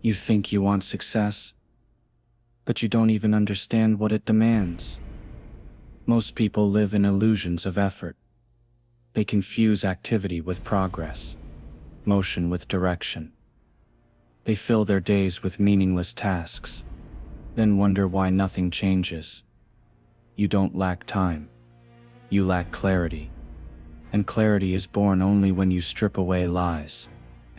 You think you want success, but you don't even understand what it demands. Most people live in illusions of effort. They confuse activity with progress, motion with direction. They fill their days with meaningless tasks, then wonder why nothing changes. You don't lack time. You lack clarity. And clarity is born only when you strip away lies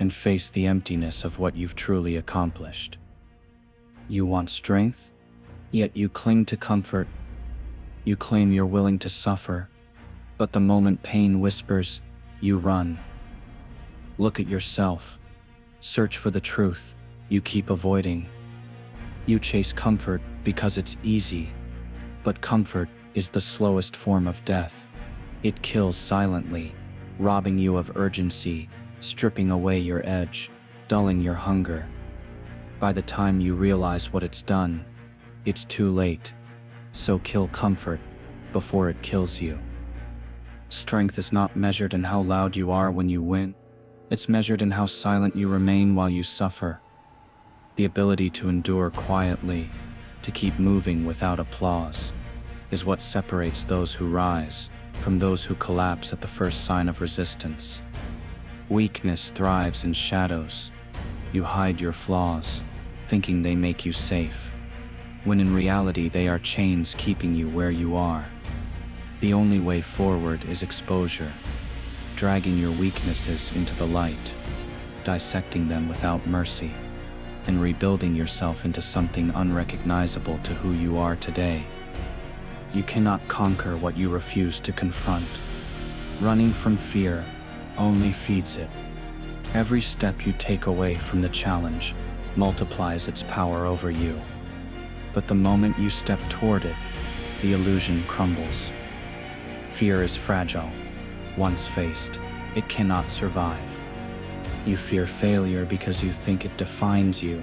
and face the emptiness of what you've truly accomplished. You want strength, yet you cling to comfort. You claim you're willing to suffer, but the moment pain whispers, you run. Look at yourself. Search for the truth you keep avoiding. You chase comfort because it's easy, but comfort is the slowest form of death. It kills silently, robbing you of urgency, stripping away your edge, dulling your hunger. By the time you realize what it's done, it's too late. So kill comfort before it kills you. Strength is not measured in how loud you are when you win. It's measured in how silent you remain while you suffer. The ability to endure quietly, to keep moving without applause, is what separates those who rise from those who collapse at the first sign of resistance. Weakness thrives in shadows. You hide your flaws, thinking they make you safe, when in reality they are chains keeping you where you are. The only way forward is exposure, dragging your weaknesses into the light, dissecting them without mercy, and rebuilding yourself into something unrecognizable to who you are today. You cannot conquer what you refuse to confront. Running from fear only feeds it. Every step you take away from the challenge multiplies its power over you. But the moment you step toward it, the illusion crumbles. Fear is fragile. Once faced, it cannot survive. You fear failure because you think it defines you.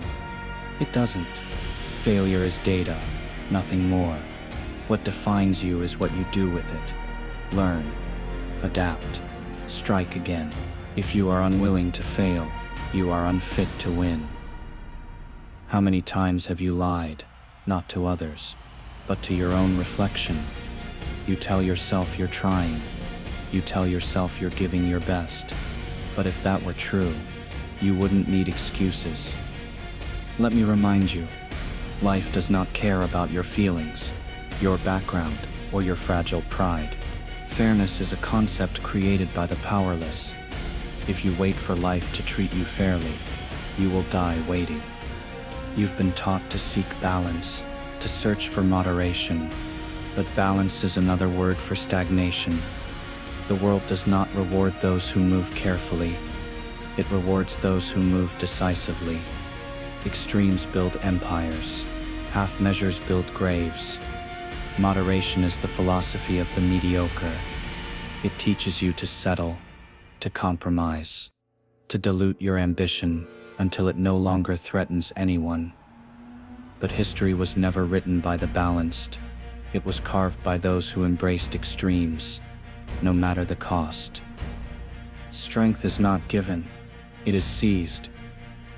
It doesn't. Failure is data, nothing more. What defines you is what you do with it. Learn, adapt, strike again. If you are unwilling to fail, you are unfit to win. How many times have you lied, not to others, but to your own reflection? You tell yourself you're trying. You tell yourself you're giving your best. But if that were true, you wouldn't need excuses. Let me remind you, life does not care about your feelings, your background, or your fragile pride. Fairness is a concept created by the powerless. If you wait for life to treat you fairly, you will die waiting. You've been taught to seek balance, to search for moderation, but balance is another word for stagnation. The world does not reward those who move carefully. It rewards those who move decisively. Extremes build empires. Half measures build graves. Moderation is the philosophy of the mediocre. It teaches you to settle, to compromise, to dilute your ambition until it no longer threatens anyone. But history was never written by the balanced. It was carved by those who embraced extremes, no matter the cost. Strength is not given, it is seized.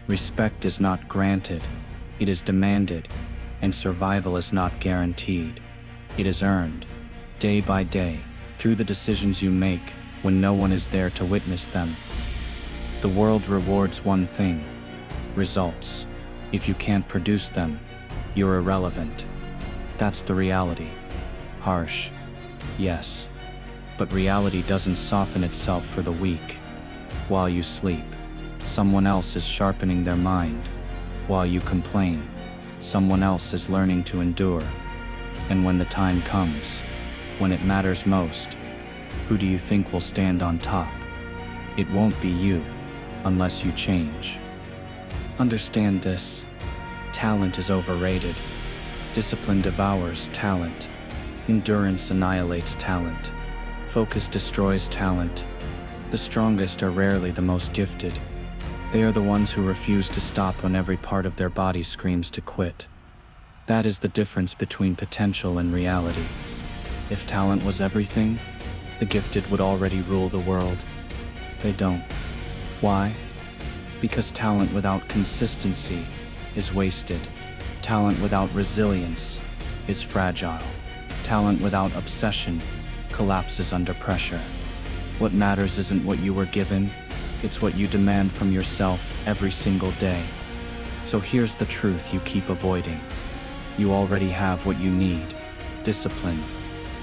Respect is not granted, it is demanded. And survival is not guaranteed, it is earned, day by day, through the decisions you make when no one is there to witness them. The world rewards one thing: results. If you can't produce them, you're irrelevant. That's the reality. Harsh, yes. But reality doesn't soften itself for the weak. While you sleep, someone else is sharpening their mind. While you complain, someone else is learning to endure. And when the time comes, when it matters most, who do you think will stand on top? It won't be you, unless you change. Understand this: talent is overrated. Discipline devours talent. Endurance annihilates talent. Focus destroys talent. The strongest are rarely the most gifted. They are the ones who refuse to stop when every part of their body screams to quit. That is the difference between potential and reality. If talent was everything, the gifted would already rule the world. They don't. Why? Because talent without consistency is wasted. Talent without resilience is fragile. Talent without obsession collapses under pressure. What matters isn't what you were given, it's what you demand from yourself every single day. So here's the truth you keep avoiding. You already have what you need: discipline,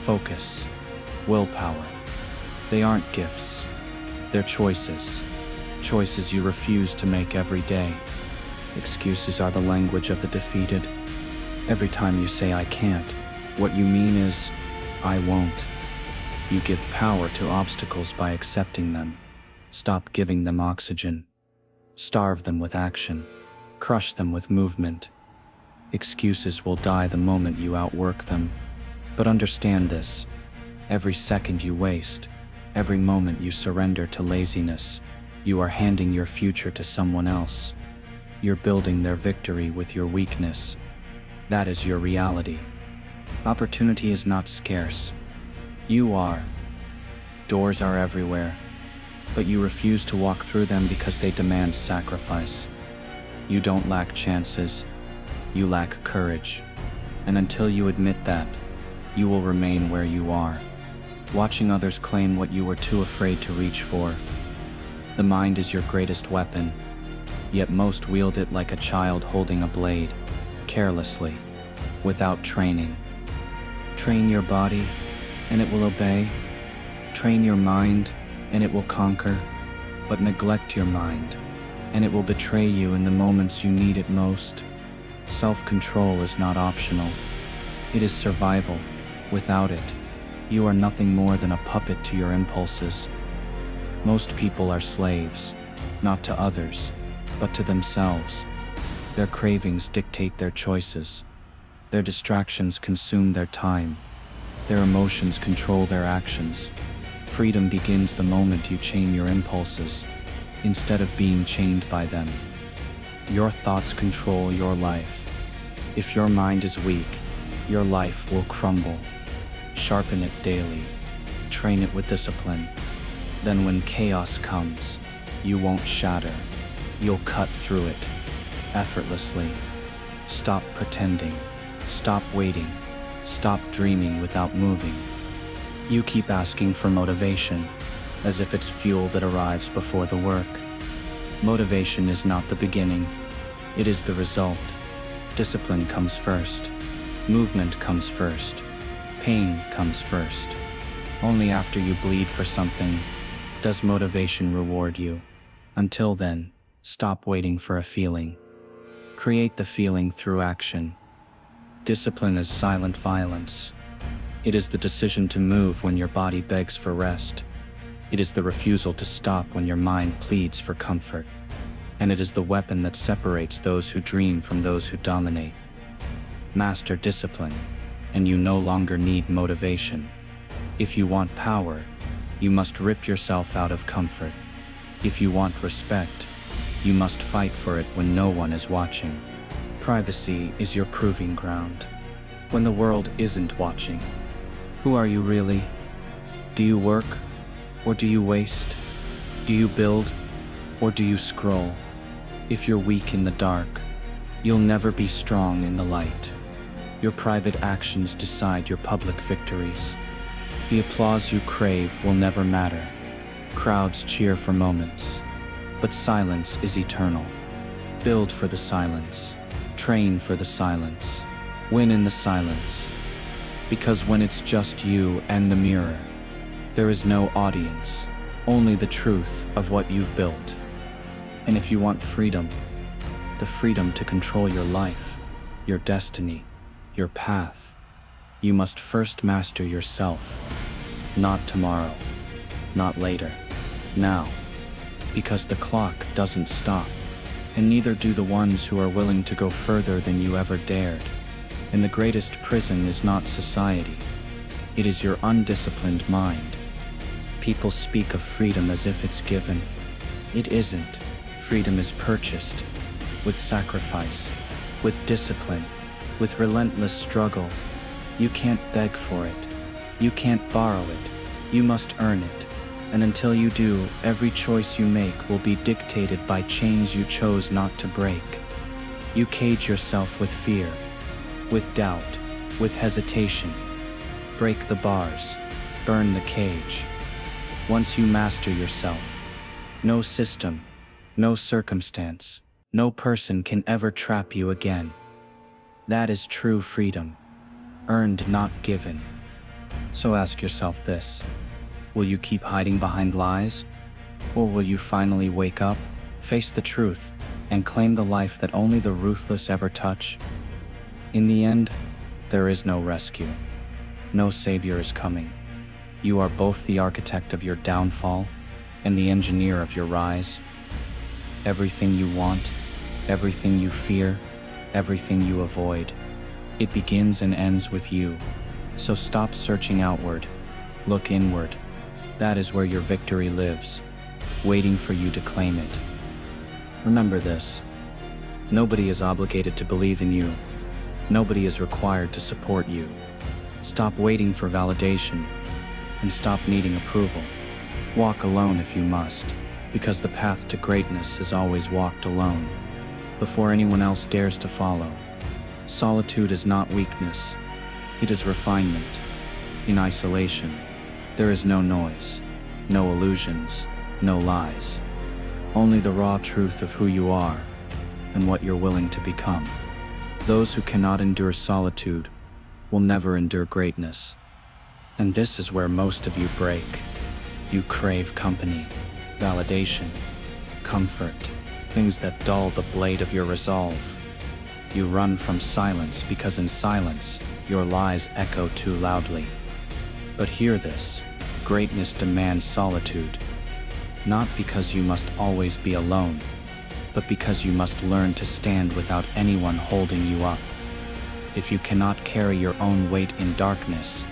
focus, willpower. They aren't gifts, they're choices. Choices you refuse to make every day. Excuses are the language of the defeated. Every time you say "I can't," what you mean is, "I won't." You give power to obstacles by accepting them. Stop giving them oxygen. Starve them with action. Crush them with movement. Excuses will die the moment you outwork them. But understand this: every second you waste, every moment you surrender to laziness, you are handing your future to someone else. You're building their victory with your weakness. That is your reality. Opportunity is not scarce. You are. Doors are everywhere, but you refuse to walk through them because they demand sacrifice. You don't lack chances, you lack courage. And until you admit that, you will remain where you are, watching others claim what you were too afraid to reach for. The mind is your greatest weapon, yet most wield it like a child holding a blade, carelessly, without training. Train your body, and it will obey. Train your mind, and it will conquer. But neglect your mind, and it will betray you in the moments you need it most. Self-control is not optional. It is survival. Without it, you are nothing more than a puppet to your impulses. Most people are slaves, not to others, but to themselves. Their cravings dictate their choices. Their distractions consume their time. Their emotions control their actions. Freedom begins the moment you chain your impulses, instead of being chained by them. Your thoughts control your life. If your mind is weak, your life will crumble. Sharpen it daily. Train it with discipline. Then when chaos comes, you won't shatter. You'll cut through it, effortlessly. Stop pretending. Stop waiting. Stop dreaming without moving. You keep asking for motivation, as if it's fuel that arrives before the work. Motivation is not the beginning, it is the result. Discipline comes first. Movement comes first. Pain comes first. Only after you bleed for something does motivation reward you. Until then, stop waiting for a feeling. Create the feeling through action. Discipline is silent violence. It is the decision to move when your body begs for rest. It is the refusal to stop when your mind pleads for comfort. And it is the weapon that separates those who dream from those who dominate. Master discipline, and you no longer need motivation. If you want power, you must rip yourself out of comfort. If you want respect, you must fight for it when no one is watching. Privacy is your proving ground. When the world isn't watching, who are you really? Do you work, or do you waste? Do you build, or do you scroll? If you're weak in the dark, you'll never be strong in the light. Your private actions decide your public victories. The applause you crave will never matter. Crowds cheer for moments, but silence is eternal. Build for the silence. Train for the silence. Win in the silence. Because when it's just you and the mirror, there is no audience, only the truth of what you've built. And if you want freedom, the freedom to control your life, your destiny, your path, you must first master yourself. Not tomorrow, not later, now. Because the clock doesn't stop, and neither do the ones who are willing to go further than you ever dared. And the greatest prison is not society, it is your undisciplined mind. People speak of freedom as if it's given. It isn't. Freedom is purchased, with sacrifice, with discipline, with relentless struggle. You can't beg for it. You can't borrow it. You must earn it. And until you do, every choice you make will be dictated by chains you chose not to break. You cage yourself with fear, with doubt, with hesitation. Break the bars, burn the cage. Once you master yourself, no system, no circumstance, no person can ever trap you again. That is true freedom, earned not given. So ask yourself this: will you keep hiding behind lies? Or will you finally wake up, face the truth, and claim the life that only the ruthless ever touch? In the end, there is no rescue. No savior is coming. You are both the architect of your downfall and the engineer of your rise. Everything you want, everything you fear, everything you avoid, it begins and ends with you. So stop searching outward, look inward. That is where your victory lives, waiting for you to claim it. Remember this: nobody is obligated to believe in you. Nobody is required to support you. Stop waiting for validation, and stop needing approval. Walk alone if you must, because the path to greatness is always walked alone, before anyone else dares to follow. Solitude is not weakness, it is refinement. In isolation, there is no noise, no illusions, no lies. Only the raw truth of who you are and what you're willing to become. Those who cannot endure solitude will never endure greatness. And this is where most of you break. You crave company, validation, comfort, things that dull the blade of your resolve. You run from silence because in silence, your lies echo too loudly. But hear this: greatness demands solitude. Not because you must always be alone, but because you must learn to stand without anyone holding you up. If you cannot carry your own weight in darkness,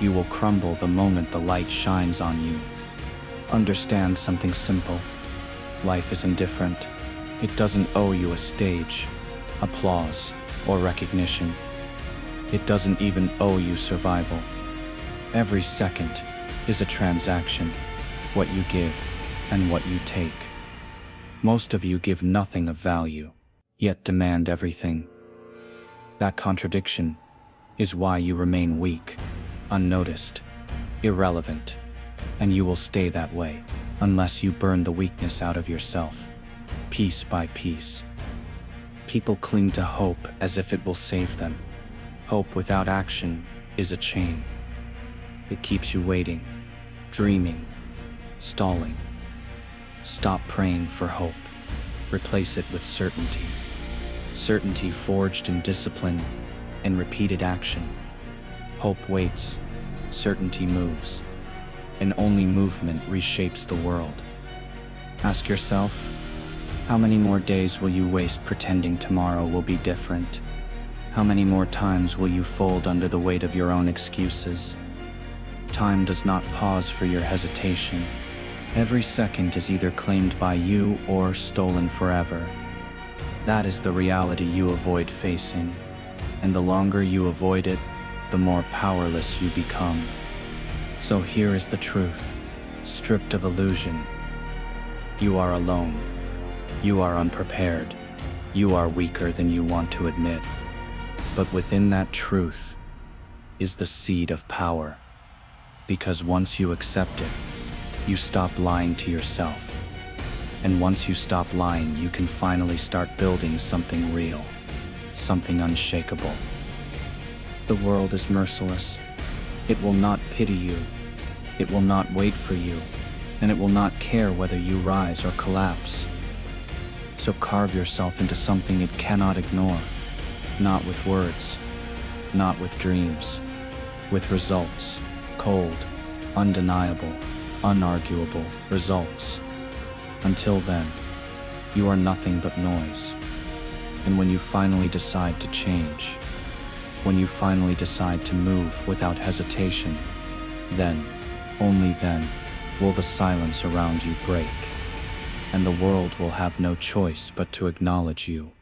you will crumble the moment the light shines on you. Understand something simple: life is indifferent. It doesn't owe you a stage, applause, or recognition. It doesn't even owe you survival. Every second is a transaction, what you give and what you take. Most of you give nothing of value, yet demand everything. That contradiction is why you remain weak, unnoticed, irrelevant, and you will stay that way unless you burn the weakness out of yourself, piece by piece. People cling to hope as if it will save them. Hope without action is a chain. It keeps you waiting, dreaming, stalling. Stop praying for hope. Replace it with certainty. Certainty forged in discipline and repeated action. Hope waits, certainty moves, and only movement reshapes the world. Ask yourself, how many more days will you waste pretending tomorrow will be different? How many more times will you fold under the weight of your own excuses? Time does not pause for your hesitation. Every second is either claimed by you or stolen forever. That is the reality you avoid facing, and the longer you avoid it, the more powerless you become. So here is the truth, stripped of illusion. You are alone. You are unprepared. You are weaker than you want to admit. But within that truth is the seed of power. Because once you accept it, you stop lying to yourself. And once you stop lying, you can finally start building something real, something unshakable. The world is merciless. It will not pity you. It will not wait for you. And it will not care whether you rise or collapse. So carve yourself into something it cannot ignore. Not with words, not with dreams, with results, cold, undeniable, unarguable results. Until then, you are nothing but noise. And when you finally decide to change, when you finally decide to move without hesitation, then, only then, will the silence around you break, and the world will have no choice but to acknowledge you.